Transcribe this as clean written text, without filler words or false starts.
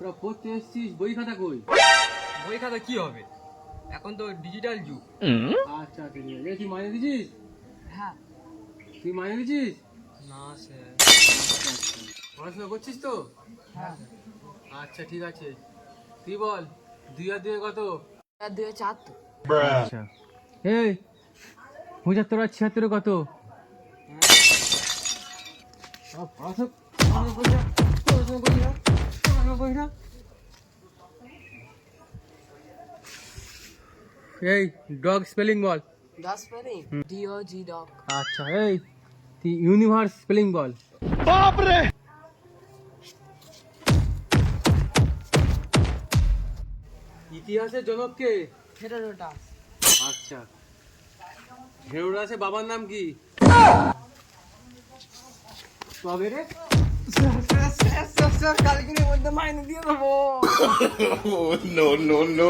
তোরা পড়তে এসছিস, বই খাতা কই? বই খাতা কি হবে, এখন তো ডিজিটাল যুগ। আচ্ছা আচ্ছা ঠিক আছে। তুই মাইনে দিছিস? হ্যাঁ। তুই মাইনে দিছিস? না স্যার। পড়াশোনা করছিস তো? হ্যাঁ। আচ্ছা ঠিক আছে। তুই বল, 2 আর 2 কত? 2074। আচ্ছা এই 75 আর 76 কত? এই ডগ স্পেলিং বল। Dog spelling. D-O-G dog. আচ্ছা এই তুই ইউনিভার্স স্পেলিং বল। ইতিহাসের জনক কে? Heterodox. আচ্ছা হেরোডাসের বাবার নাম কি? তবে রে স্যার কালকের মধ্যে মাইনে দিয়ে দেবো। no, no, no.